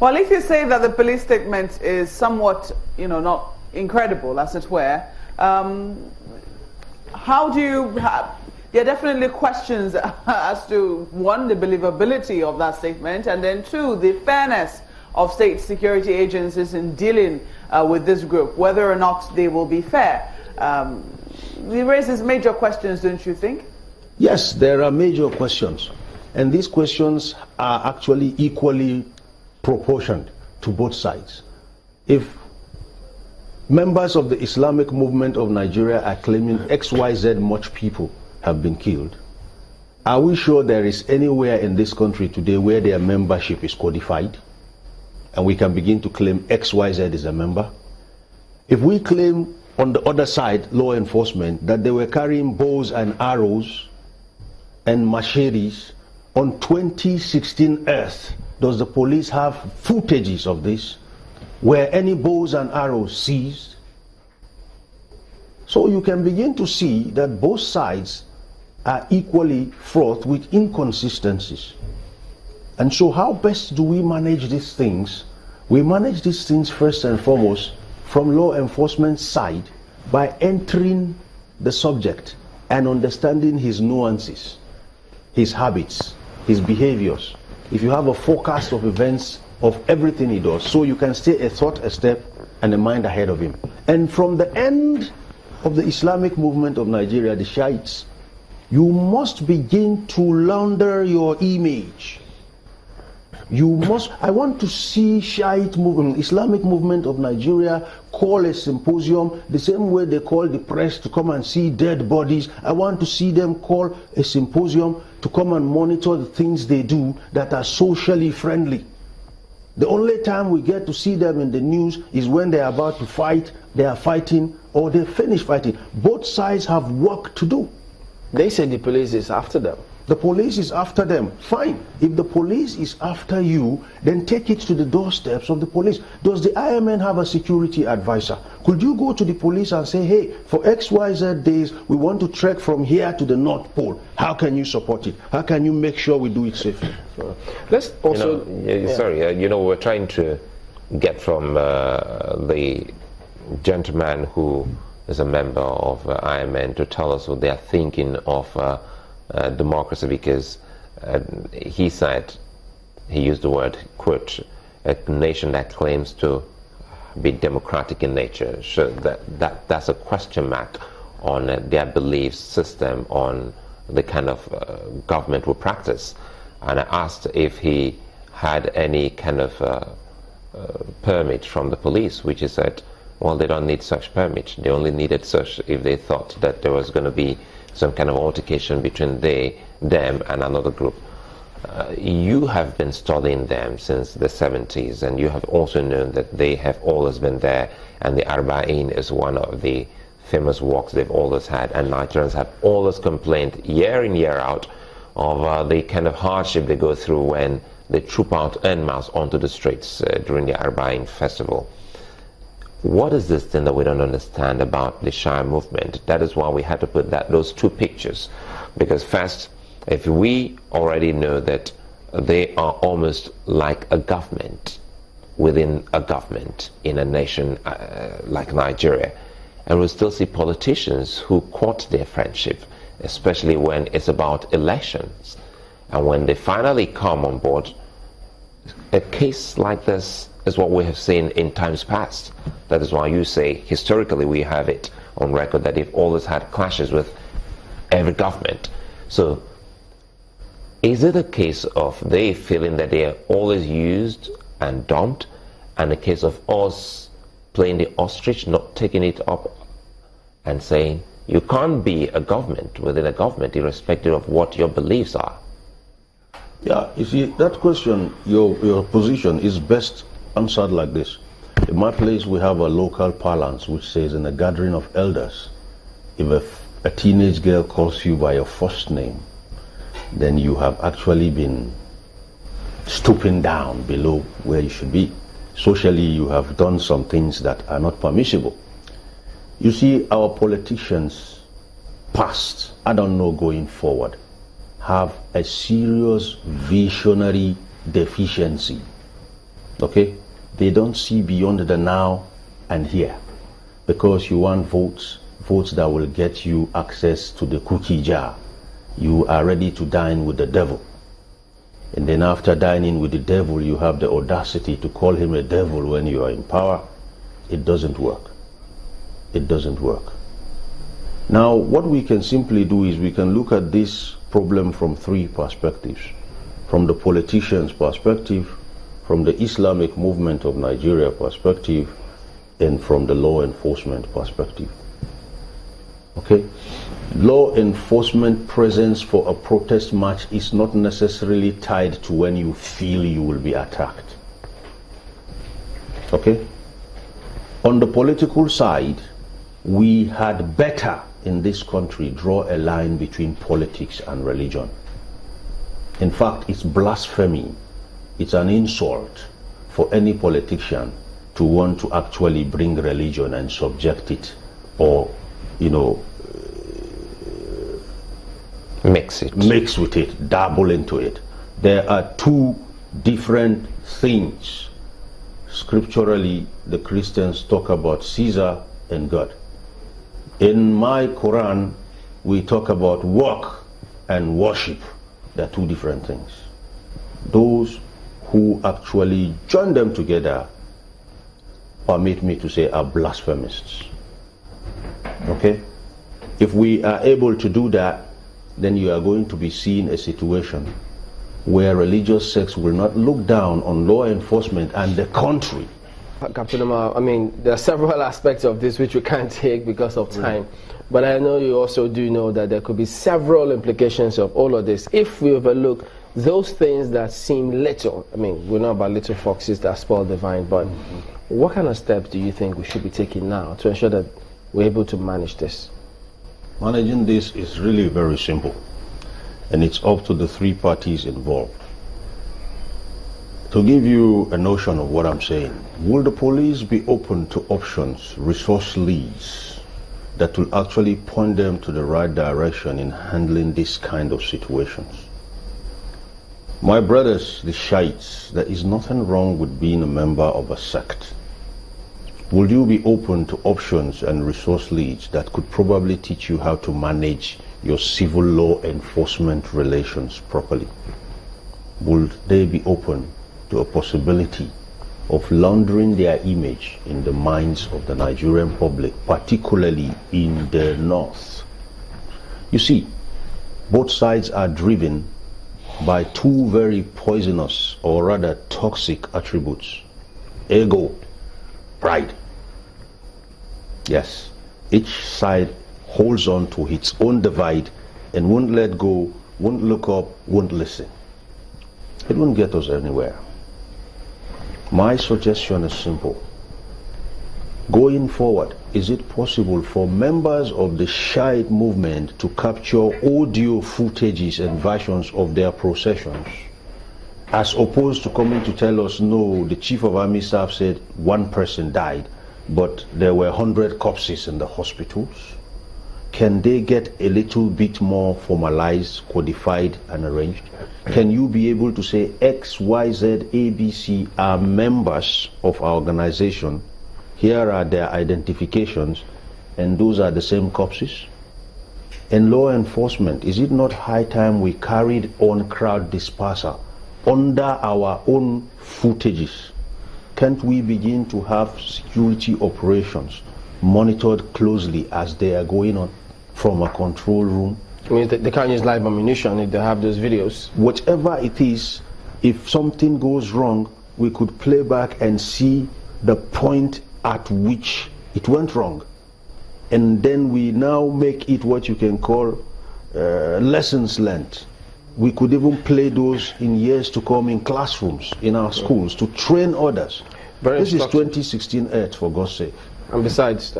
Well, if you say that the police statement is somewhat, not incredible, as it were, how do you there are definitely questions as to, one, the believability of that statement, and then two, the fairness of state security agencies in dealing with this group, whether or not they will be fair. It raises major questions, don't you think? Yes, there are major questions, and these questions are actually equally proportioned to both sides. If members of the Islamic movement of Nigeria are claiming XYZ much people have been killed, are we sure there is anywhere in this country today where their membership is codified and we can begin to claim XYZ is a member? If we claim on the other side, law enforcement, that they were carrying bows and arrows and machetes on 2016 Earth, does the police have footages of this? Were any bows and arrows seized? So you can begin to see that both sides are equally fraught with inconsistencies. And so how best do we manage these things? We manage these things first and foremost from law enforcement side by entering the subject and understanding his nuances, his habits, his behaviors. If you have a forecast of events of everything he does, so you can stay a thought a step and a mind ahead of him. And from the end of the Islamic movement of Nigeria, the Shiites, you must begin to launder your image. I want to see Shiite movement, Islamic movement of Nigeria call a symposium the same way they call the press to come and see dead bodies. I want to see them call a symposium to come and monitor the things they do that are socially friendly. The only time we get to see them in the news is when they are about to fight, they are fighting, or they finish fighting. Both sides have work to do. They say the police is after them. The police is after them. Fine. If the police is after you, then take it to the doorsteps of the police. Does the IMN have a security advisor? Could you go to the police and say, hey, for XYZ days, we want to trek from here to the North Pole. How can you support it? How can you make sure we do it safely? Let's also... we're trying to get from the gentleman who is a member of IMN to tell us what they are thinking of democracy, because he said, he used the word, quote, a nation that claims to be democratic in nature. So that's a question mark on their belief system, on the kind of government we practice. And I asked if he had any kind of permit from the police, which he said, well, they don't need such permit. They only needed such if they thought that there was going to be some kind of altercation between them and another group. You have been studying them since the 70s, and you have also known that they have always been there, and the Arba'in is one of the famous works they've always had, and Nigerians have always complained year in, year out of the kind of hardship they go through when they troop out en masse onto the streets during the Arba'in festival. What is this thing that we don't understand about the Shia movement? That is why we had to put those two pictures. Because first, if we already know that they are almost like a government within a government in a nation like Nigeria, and we still see politicians who court their friendship, especially when it's about elections. And when they finally come on board, a case like this is what we have seen in times past. That is why you say, historically, we have it on record that they've always had clashes with every government. So, is it a case of they feeling that they are always used and dumped, and a case of us playing the ostrich, not taking it up and saying, you can't be a government within a government irrespective of what your beliefs are? Yeah, you see, that question, your position is best answered like this. In my place, we have a local parlance which says, in a gathering of elders, if a teenage girl calls you by your first name, then you have actually been stooping down below where you should be. Socially, you have done some things that are not permissible. You see, our politicians past, I don't know going forward, have a serious visionary deficiency. Okay? They don't see beyond the now and here, because you want votes that will get you access to the cookie jar. You are ready to dine with the devil. And then after dining with the devil, you have the audacity to call him a devil when you are in power. It doesn't work. It doesn't work. Now, what we can simply do is we can look at this problem from three perspectives. From the politician's perspective, from the Islamic movement of Nigeria perspective, and from the law enforcement perspective. Okay? Law enforcement presence for a protest march is not necessarily tied to when you feel you will be attacked. Okay? On the political side, we had better in this country draw a line between politics and religion. In fact, it's blasphemy. It's an insult for any politician to want to actually bring religion and subject it, or, mix with it, dabble into it. There are two different things. Scripturally, the Christians talk about Caesar and God. In my Quran, we talk about work and worship. They're two different things. Those who actually join them together, permit me to say, are blasphemists. Okay? If we are able to do that, then you are going to be seeing a situation where religious sects will not look down on law enforcement and the country. Captain Omar, I mean, there are several aspects of this which we can't take because of time. But I know you also do know that there could be several implications of all of this if we overlook those things that seem little. I mean, we know about little foxes that spoil the vine, but what kind of steps do you think we should be taking now to ensure that we're able to manage this? Managing this is really very simple, and it's up to the three parties involved. To give you a notion of what I'm saying, will the police be open to options, resource leads, that will actually point them to the right direction in handling this kind of situations? My brothers, the Shiites, there is nothing wrong with being a member of a sect. Will you be open to options and resource leads that could probably teach you how to manage your civil law enforcement relations properly? Will they be open to a possibility of laundering their image in the minds of the Nigerian public, particularly in the north? You see, both sides are driven by two very poisonous, or rather toxic attributes. Ego, pride. Yes, each side holds on to its own divide and won't let go, won't look up, won't listen. It won't get us anywhere. My suggestion is simple. Going forward, is it possible for members of the Shiite movement to capture audio footages and versions of their processions, as opposed to coming to tell us, no, the chief of army staff said one person died, but there were 100 corpses in the hospitals? Can they get a little bit more formalized, codified, and arranged? Can you be able to say X, Y, Z, A, B, C are members of our organization? Here are their identifications, and those are the same corpses? In law enforcement, is it not high time we carried on crowd dispersal under our own footages? Can't we begin to have security operations monitored closely as they are going on from a control room? I mean, they can't use live ammunition if they have those videos. Whatever it is, if something goes wrong, we could play back and see the point at which it went wrong. And then we now make it what you can call lessons learned. We could even play those in years to come in classrooms, in our schools, to train others. This is 2016 Earth, for God's sake. And besides,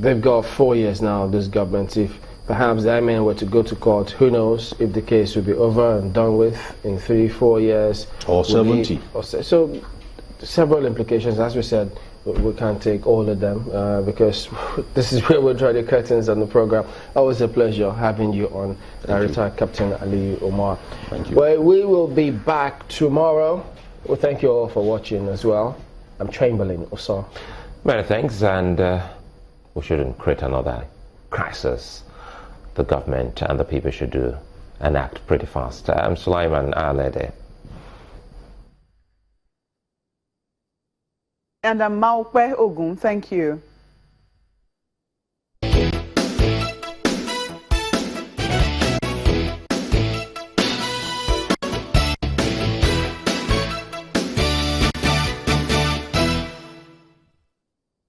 they've got 4 years now, this government. If perhaps the IMN were to go to court, who knows if the case will be over and done with in 3-4 years. Or 70. So, several implications. As we said, we can't take all of them because this is where we'll draw the curtains on the program. Always a pleasure having you on, retired Captain Ali Omar. Thank you. Well, we will be back tomorrow. Well, thank you all for watching as well. I'm Chamberlain Oso. Many thanks, and we shouldn't create another crisis. The government and the people should do and act pretty fast. I'm Sulaiman Alede. And I'm Maokwe Ogun. Thank you.